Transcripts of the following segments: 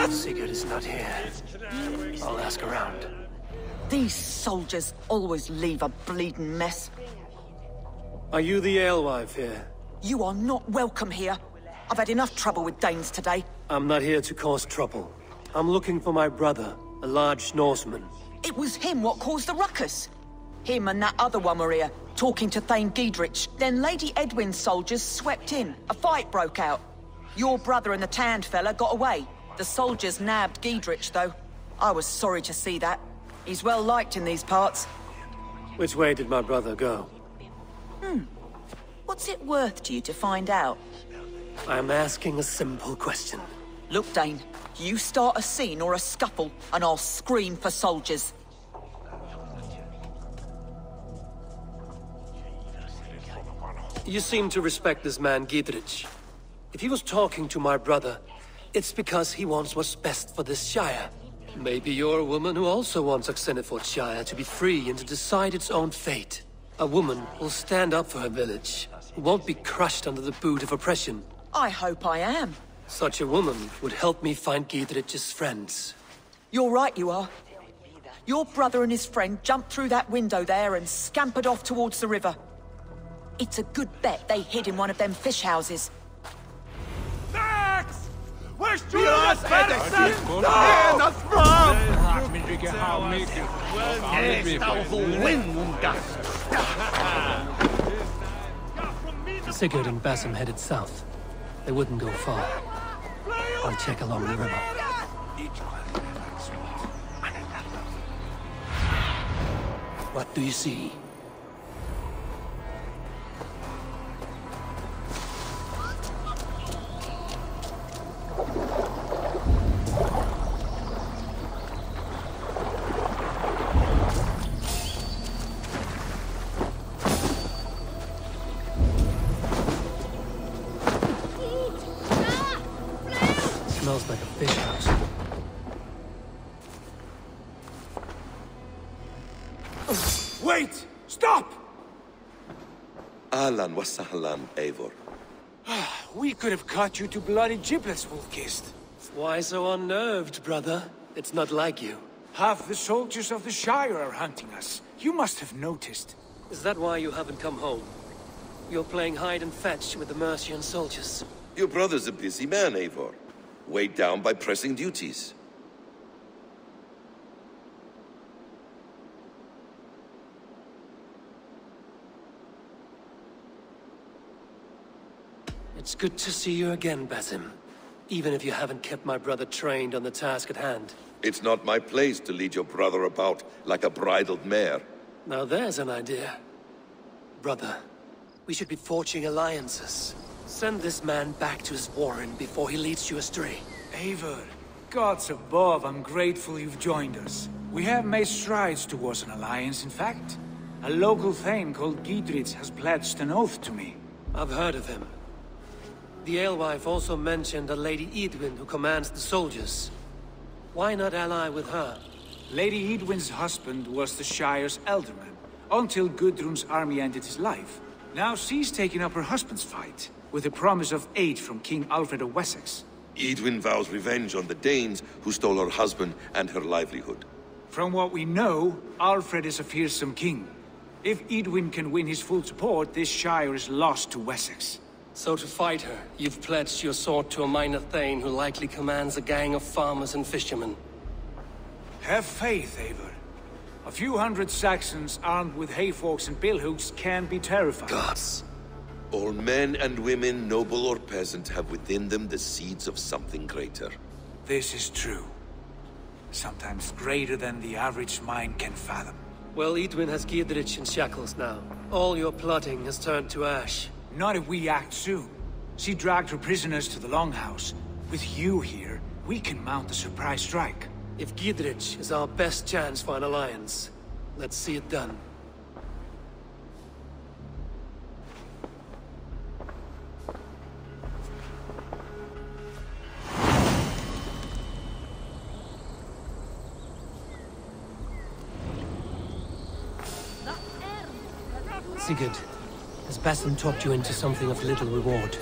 Sigurd is not here. I'll ask around. These soldiers always leave a bleeding mess. Are you the alewife here? You are not welcome here. I've had enough trouble with Danes today. I'm not here to cause trouble. I'm looking for my brother, a large Norseman. It was him what caused the ruckus. Him and that other one were here, talking to Thane Giedrich. Then Lady Edwin's soldiers swept in. A fight broke out. Your brother and the tanned fella got away. The soldiers nabbed Giedrich, though. I was sorry to see that. He's well liked in these parts. Which way did my brother go? What's it worth to you to find out? I'm asking a simple question. Look, Dane, you start a scene or a scuffle, and I'll scream for soldiers. You seem to respect this man, Giedrich. If he was talking to my brother, it's because he wants what's best for this Shire. Maybe you're a woman who also wants Oxenford Shire to be free and to decide its own fate. A woman who'll stand up for her village, who won't be crushed under the boot of oppression. I hope I am. Such a woman would help me find Giedrich's friends. You're right, you are. Your brother and his friend jumped through that window there and scampered off towards the river. It's a good bet they hid in one of them fish houses. Max! Where's Julius Madison? No! Sigurd and Basim headed south. They wouldn't go far. I'll check along the river. What do you see? Smells like a fish house. Wait! Stop! Ahlan wa sahlan, Eivor. We could have cut you to bloody giblets, Wolf-kissed. Why so unnerved, brother? It's not like you. Half the soldiers of the Shire are hunting us. You must have noticed. Is that why you haven't come home? You're playing hide and fetch with the Mercian soldiers. Your brother's a busy man, Eivor. Weighed down by pressing duties. It's good to see you again, Basim. Even if you haven't kept my brother trained on the task at hand. It's not my place to lead your brother about like a bridled mare. Now there's an idea. Brother, we should be forging alliances. Send this man back to his warren before he leads you astray. Eivor, gods above, I'm grateful you've joined us. We have made strides towards an alliance, in fact. A local thane called Giedrich has pledged an oath to me. I've heard of him. The alewife also mentioned a Lady Edwin who commands the soldiers. Why not ally with her? Lady Edwin's husband was the Shire's elderman, until Gudrun's army ended his life. Now she's taking up her husband's fight, with the promise of aid from King Alfred of Wessex. Edwin vows revenge on the Danes who stole her husband and her livelihood. From what we know, Alfred is a fearsome king. If Edwin can win his full support, this Shire is lost to Wessex. So to fight her, you've pledged your sword to a minor thane who likely commands a gang of farmers and fishermen. Have faith, Eivor. A few hundred Saxons armed with hayforks and billhooks can be terrifying. Gods. All men and women, noble or peasant, have within them the seeds of something greater. This is true. Sometimes greater than the average mind can fathom. Well, Edwin has Giedrich in shackles now. All your plotting has turned to ash. Not if we act soon. She dragged her prisoners to the Longhouse. With you here, we can mount a surprise strike. If Giedrich is our best chance for an alliance, let's see it done. Sigurd, has Basim talked you into something of little reward?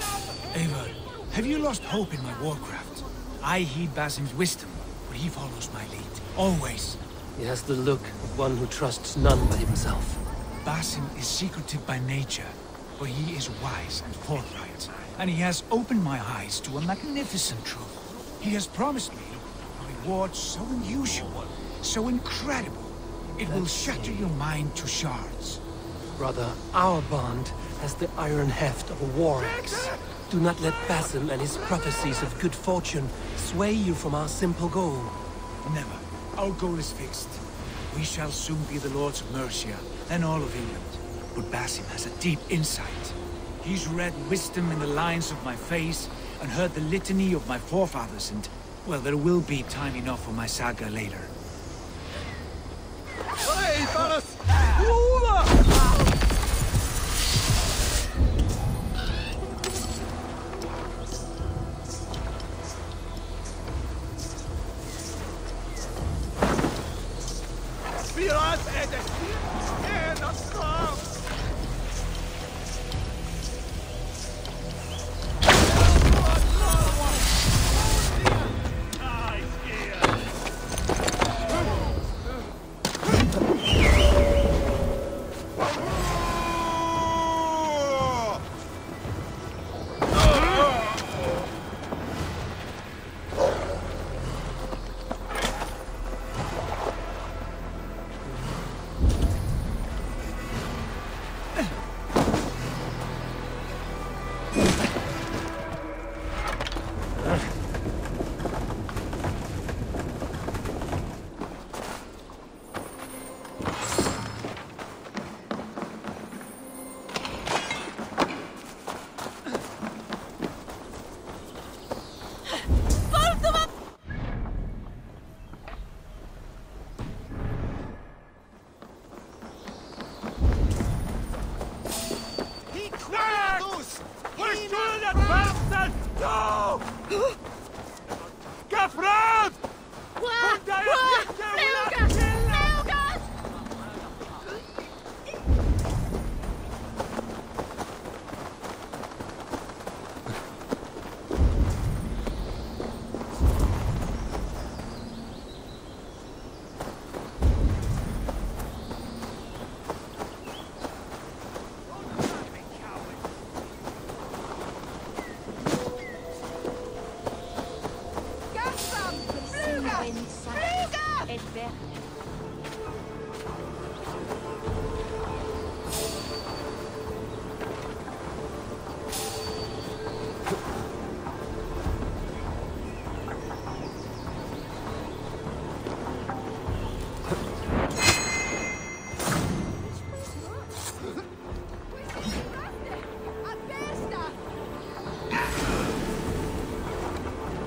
Eivor, Have you lost hope in my warcraft? I heed Basim's wisdom, but he follows my lead. Always. He has the look of one who trusts none but himself. Basim is secretive by nature, but he is wise and forthright. And he has opened my eyes to a magnificent truth. He has promised me a reward so unusual, so incredible, it will shatter your mind to shards. Brother, our bond has the iron heft of a war axe. Do not let Basim and his prophecies of good fortune sway you from our simple goal. Never. Our goal is fixed. We shall soon be the lords of Mercia, and all of England. But Basim has a deep insight. He's read wisdom in the lines of my face, and heard the litany of my forefathers, and, well, there will be time enough for my saga later. Hey, fellas!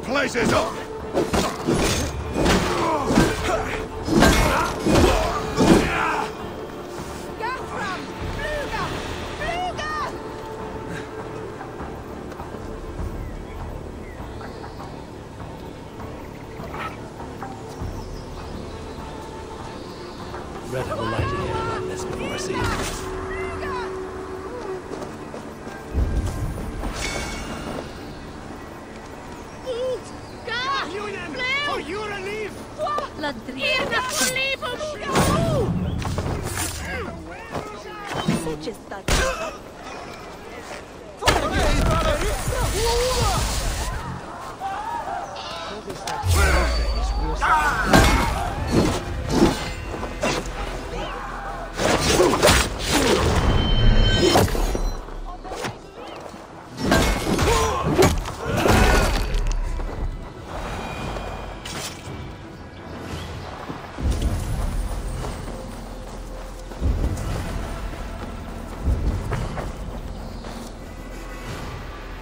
Places up! Red will light again like this before I see you. Ladrina,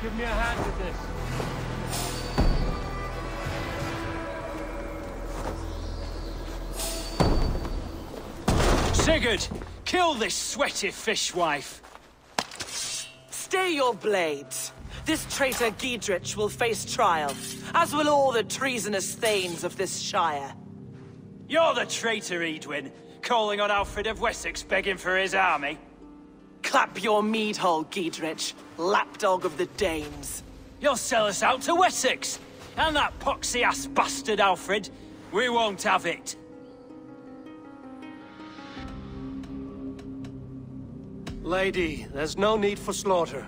Give me a hand with this. Sigurd! Kill this sweaty fishwife! Stay your blades. This traitor Giedrich will face trial, as will all the treasonous thanes of this shire. You're the traitor, Edwin, calling on Alfred of Wessex begging for his army. Clap your mead hole, Giedrich, lapdog of the Danes. You'll sell us out to Wessex! And that poxy-ass bastard Alfred! We won't have it! Lady, there's no need for slaughter.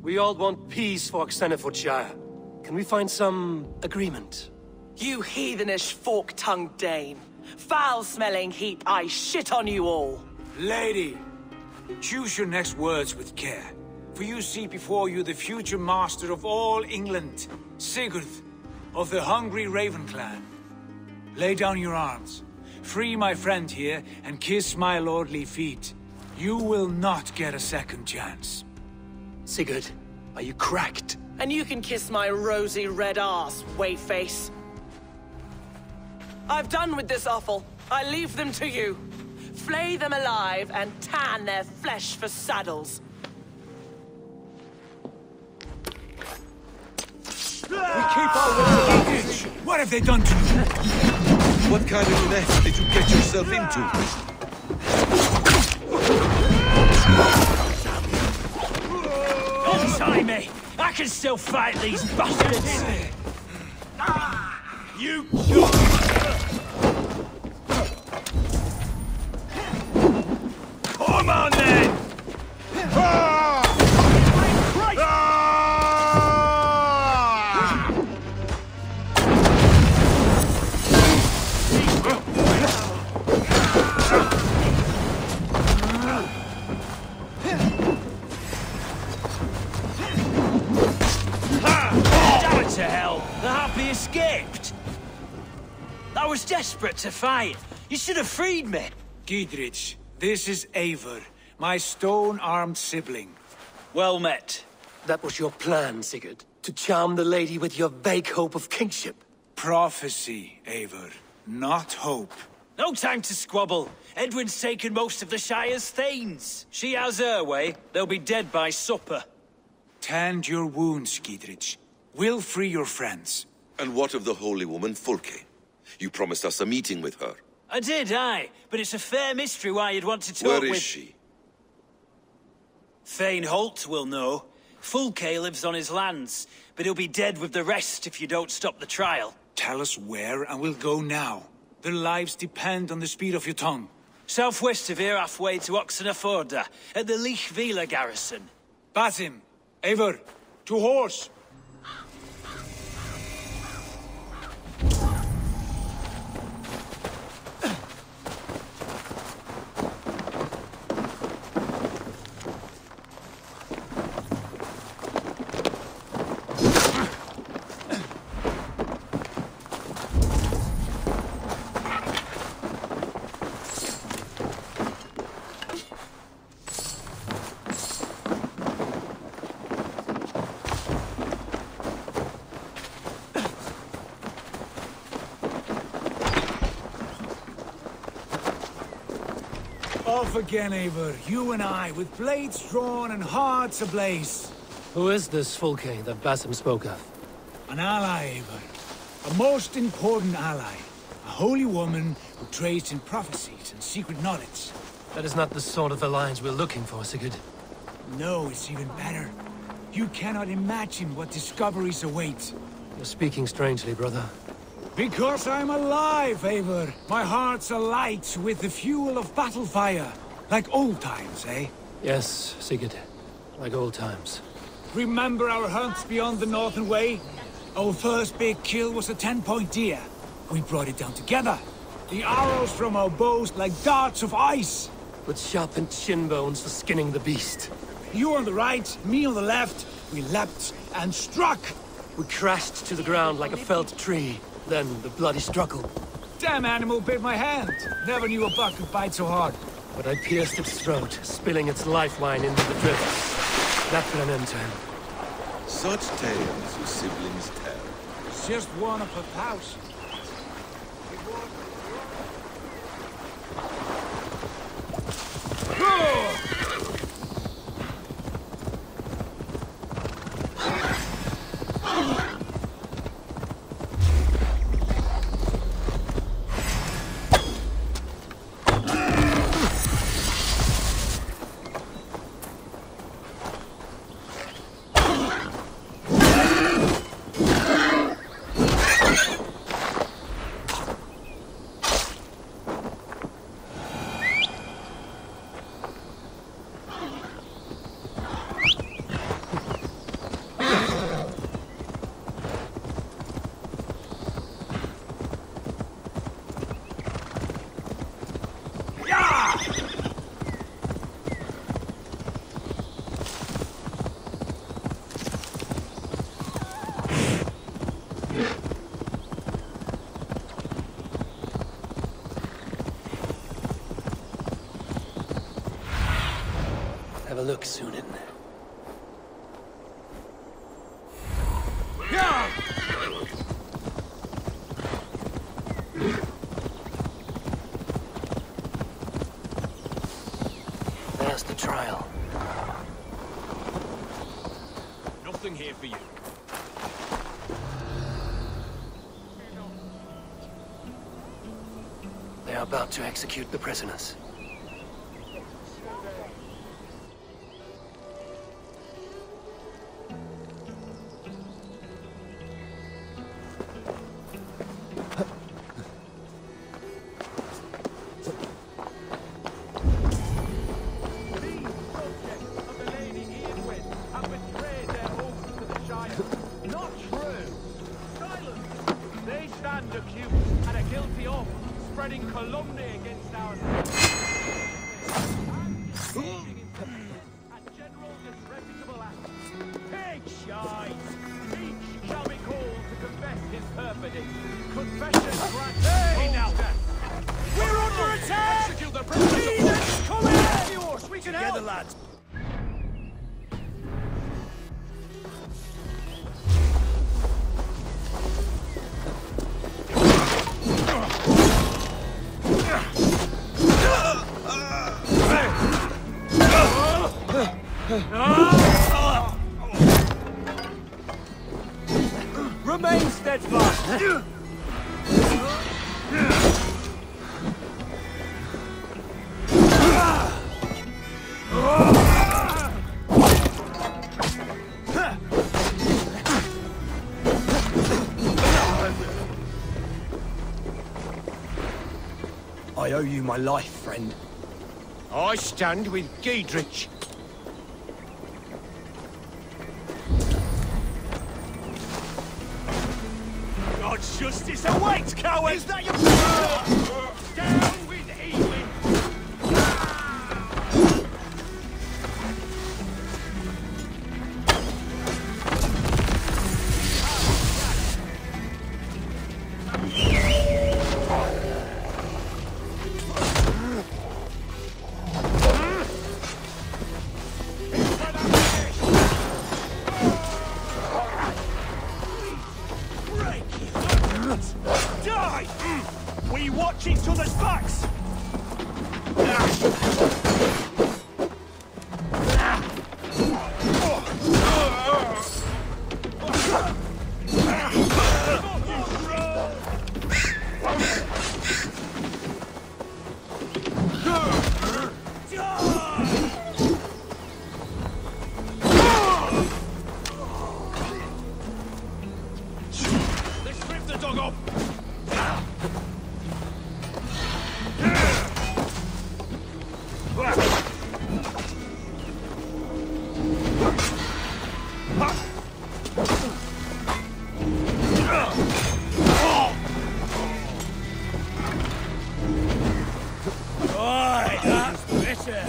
We all want peace for Xenofordshire. Can we find some agreement? You heathenish fork-tongued Dane. Foul-smelling heap, I shit on you all. Lady, choose your next words with care. For you see before you the future master of all England, Sigurd, of the hungry Raven clan. Lay down your arms. Free my friend here, and kiss my lordly feet. You will not get a second chance. Sigurd, are you cracked? And you can kiss my rosy red arse, wayface. I've done with this offal. I leave them to you. Flay them alive and tan their flesh for saddles. We keep our word against you. What have they done to you? What kind of mess did you get yourself into? Untie me! I can still fight these bastards! You Come on then! Damn it to hell! The Harpy escaped! I was desperate to fight. You should have freed me. Gidrich, this is Eivor, my stone-armed sibling. Well met. That was your plan, Sigurd. To charm the lady with your vague hope of kingship. Prophecy, Eivor, not hope. No time to squabble. Edwin's taken most of the Shire's thanes. She has her way. They'll be dead by supper. Tend your wounds, Gidrich. We'll free your friends. And what of the holy woman Fulke? You promised us a meeting with her. I did, aye. But it's a fair mystery why you'd want to talk Where with... is she? Thane Holt will know. Fulke lives on his lands, but he'll be dead with the rest if you don't stop the trial. Tell us where, and we'll go now. Their lives depend on the speed of your tongue. Southwest of here, halfway to Oxenaforda, at the Lichvila garrison. Basim, Eivor, to horse! Off again, Eivor. You and I, with blades drawn and hearts ablaze. Who is this Fulke that Basim spoke of? An ally, Eivor. A most important ally. A holy woman who trades in prophecies and secret knowledge. That is not the sort of alliance we're looking for, Sigurd. No, it's even better. You cannot imagine what discoveries await. You're speaking strangely, brother. Because I'm alive, Eivor. My heart's alight with the fuel of battle fire. Like old times, eh? Yes, Sigurd. Like old times. Remember our hunts beyond the Northern Way? Our first big kill was a 10-point deer. We brought it down together. The arrows from our bows like darts of ice. With sharpened shin bones for skinning the beast. You on the right, me on the left. We leapt and struck. We crashed to the ground like a felled tree. Then the bloody struggle. Damn animal bit my hand. Never knew a buck could bite so hard. But I pierced its throat, spilling its life wine into the drift. That put an end to him. Such tales your siblings tell. It's just one of a thousand. have a look, Sunan. There's the trial. Nothing here for you. They are about to execute the prisoners. Spreading calumny against our and general disreputable acts. Pig shite! Each shall be called to confess his perfidy. Confession granted. Hey now! We're under attack! Execute the prisoners! Come here! Yours, we can help! Together, lads! Remain steadfast! I owe you my life, friend. I stand with Giedrich. God's justice awaits, coward! Is that your... Down with Edwin! Die! We watch each other's backs! Let's strip the dog off! Aye, that's better!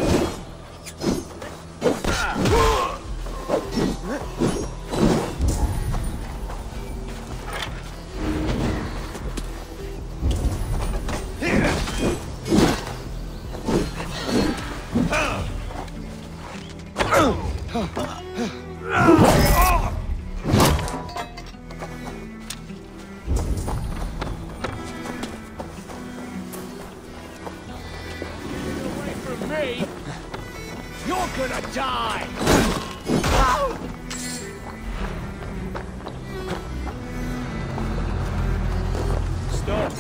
Away from me! You're gonna die! Stop!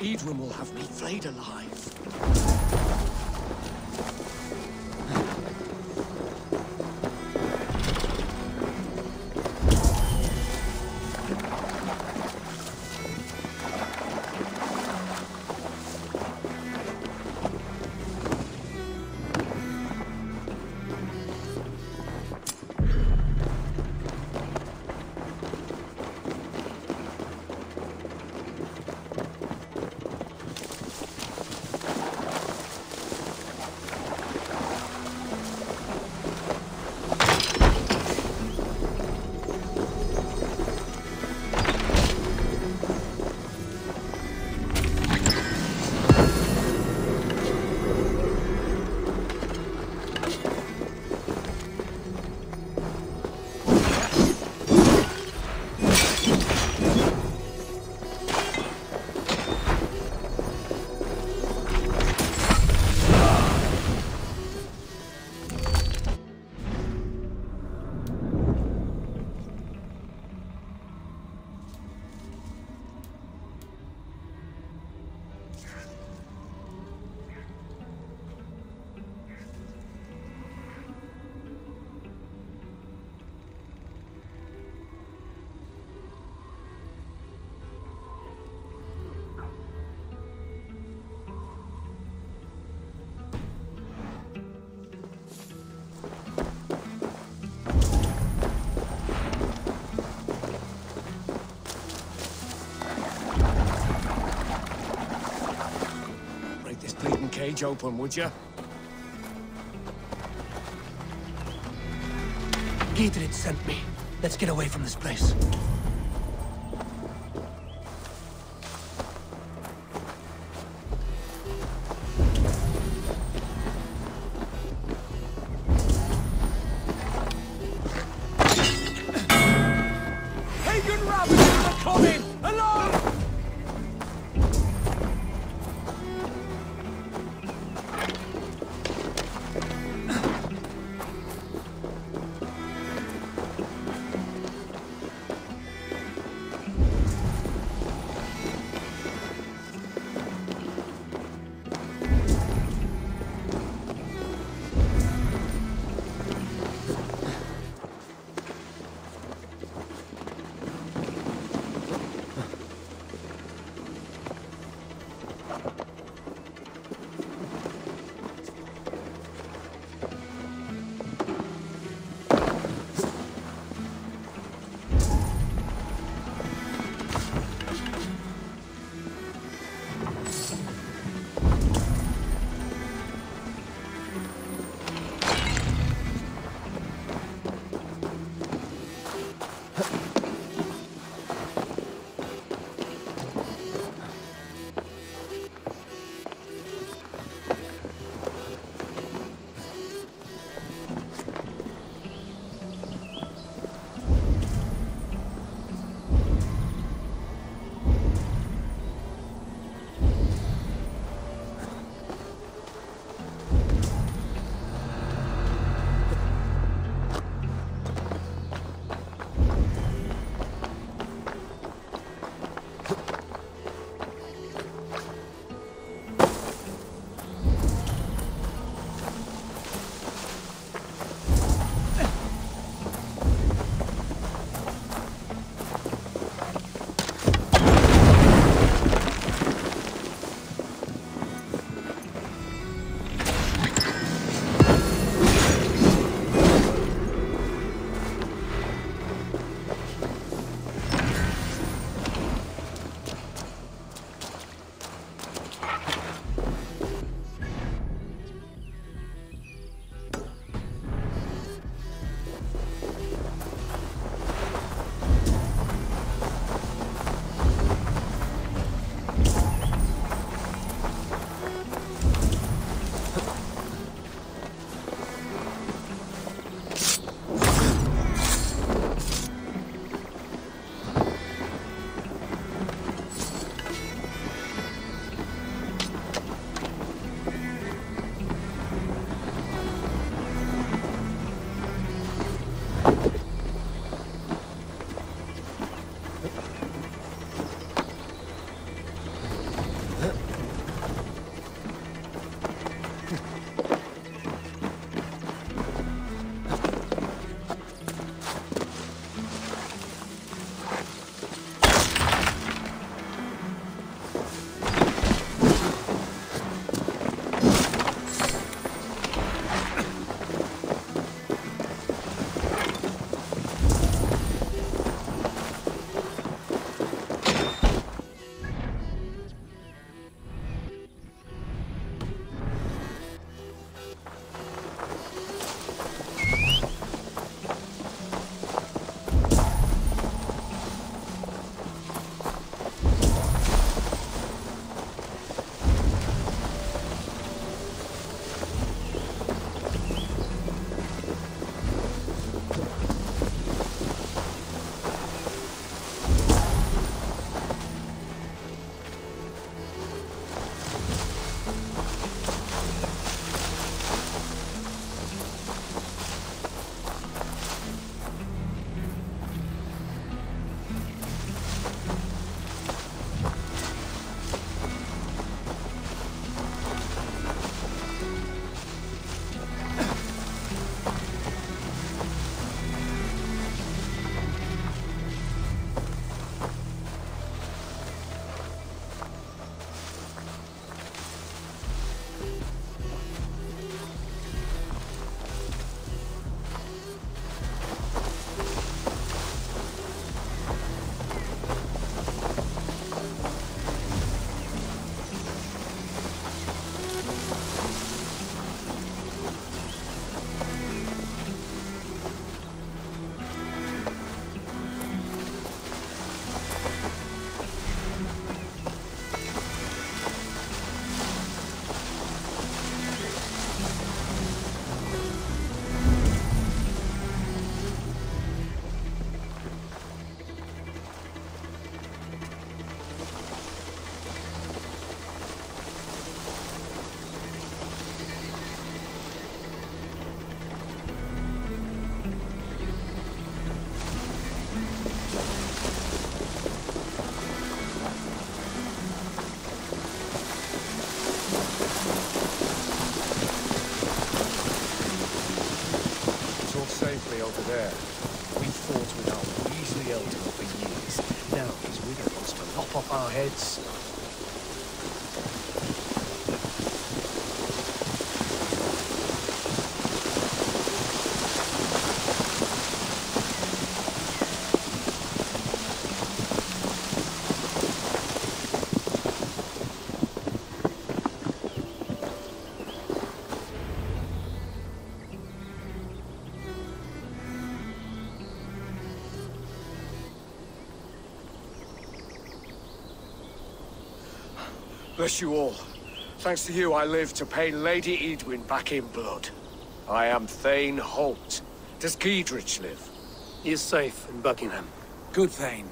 Edwin will have me flayed alive. Cage open, would you? Gidrid sent me. Let's get away from this place. Pagan rabbits are coming! Along! We fought with our Weasley elder for years. Now his widow wants to lop off our heads. Bless you all. Thanks to you, I live to pay Lady Edwin back in blood. I am Thane Holt. Does Giedrich live? He is safe in Buckingham. Good, Thane.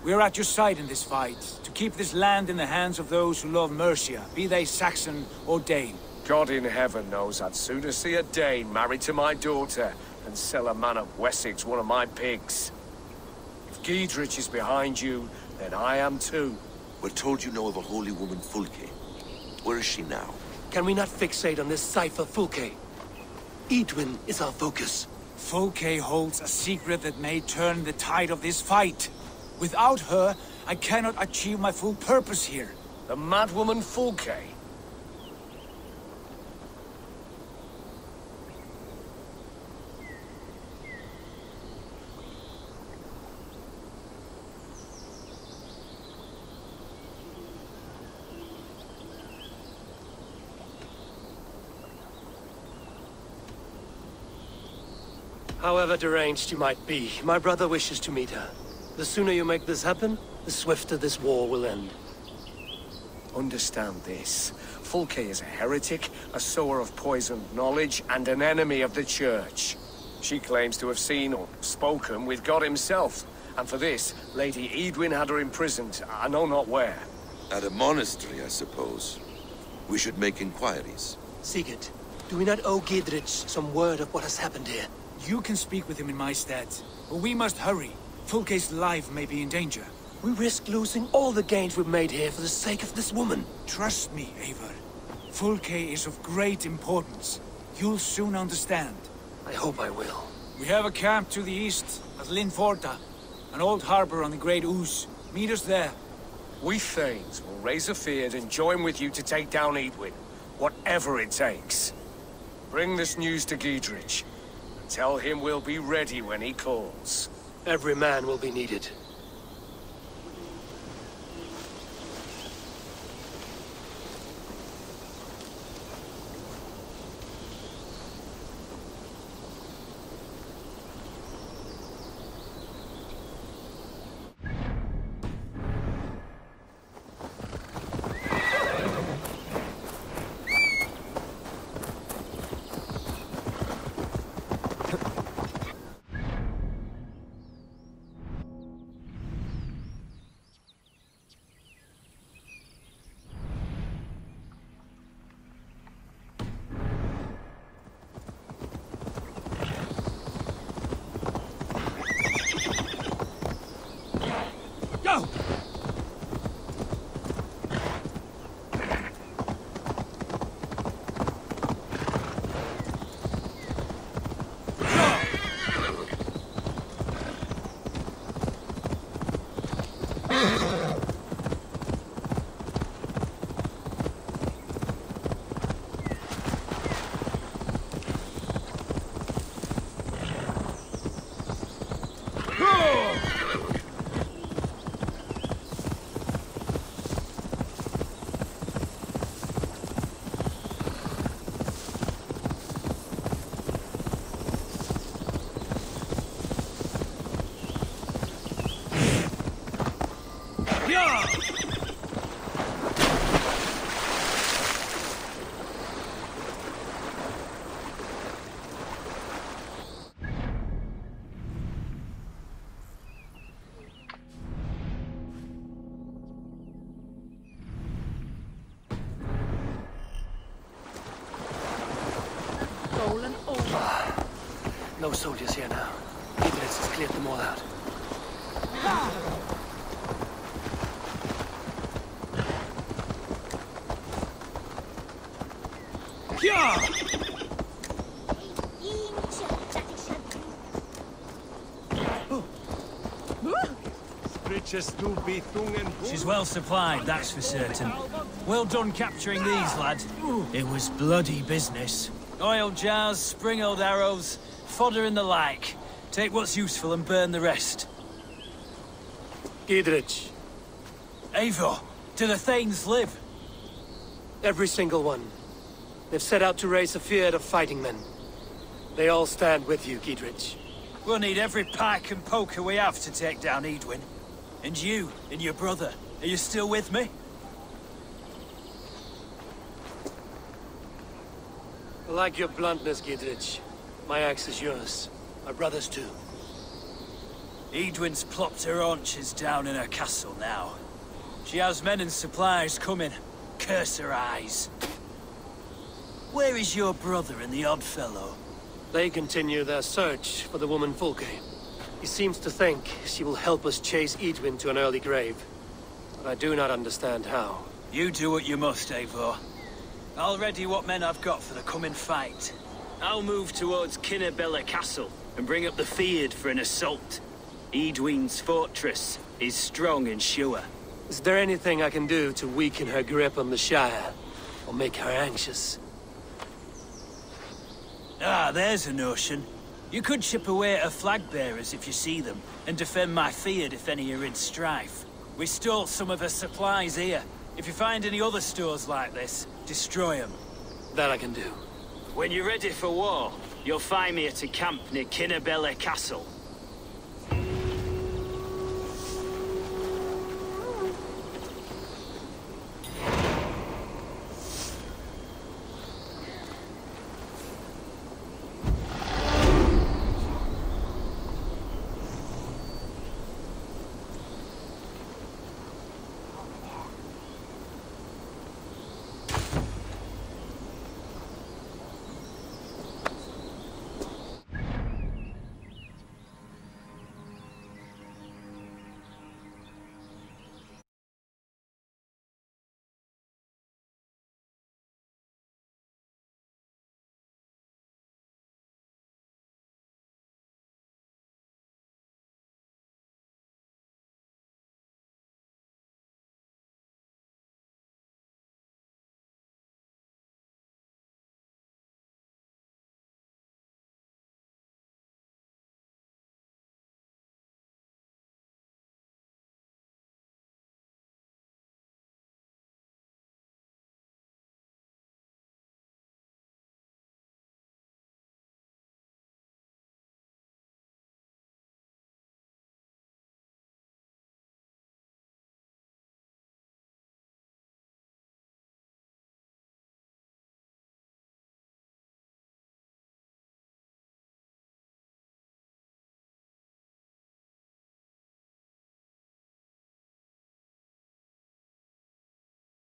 We are at your side in this fight, to keep this land in the hands of those who love Mercia, be they Saxon or Dane. God in heaven knows I'd sooner see a Dane married to my daughter than sell a man of Wessex one of my pigs. If Giedrich is behind you, then I am too. We're told you know of a holy woman, Fulke. Where is she now? Can we not fixate on this cipher, Fulke? Edwin is our focus. Fulke holds a secret that may turn the tide of this fight. Without her, I cannot achieve my full purpose here. The madwoman Fulke? However deranged you might be, my brother wishes to meet her. The sooner you make this happen, the swifter this war will end. Understand this. Fulke is a heretic, a sower of poisoned knowledge, and an enemy of the Church. She claims to have seen or spoken with God himself. And for this, Lady Edwin had her imprisoned, I know not where. At a monastery, I suppose. We should make inquiries. Sigurd, do we not owe Giedrich some word of what has happened here? You can speak with him in my stead, but we must hurry. Fulke's life may be in danger. We risk losing all the gains we've made here for the sake of this woman. Trust me, Eivor. Fulke is of great importance. You'll soon understand. I hope I will. We have a camp to the east at Linforta, an old harbor on the Great Ouse. Meet us there. We Thanes will raise a fear and join with you to take down Edwin, whatever it takes. Bring this news to Giedrich. Tell him we'll be ready when he calls. Every man will be needed. Go! No soldiers here now. Giedrich has cleared them all out. She's well supplied, that's for certain. Well done capturing these, lad. It was bloody business. Oil jars, spring-oiled arrows, fodder and the like. Take what's useful and burn the rest. Giedrich. Eivor, do the Thanes live? Every single one. They've set out to raise a fear of fighting men. They all stand with you, Giedrich. We'll need every pike and poker we have to take down Edwin. And you, and your brother, are you still with me? I like your bluntness, Giedrich. My axe is yours. My brother's too. Edwin's plopped her haunches down in her castle now. She has men and supplies coming. Curse her eyes. Where is your brother and the odd fellow? They continue their search for the woman Fulke. He seems to think she will help us chase Edwin to an early grave. But I do not understand how. You do what you must, Eivor. I'll ready what men I've got for the coming fight. I'll move towards Kinnabella Castle and bring up the Fyrd for an assault. Edwin's fortress is strong and sure. Is there anything I can do to weaken her grip on the Shire? Or make her anxious? Ah, there's a notion. You could chip away at her flag-bearers if you see them, and defend my Fyrd if any are in strife. We stole some of her supplies here. If you find any other stores like this, destroy them. That I can do. When you're ready for war, you'll find me at a camp near Kinnabella Castle.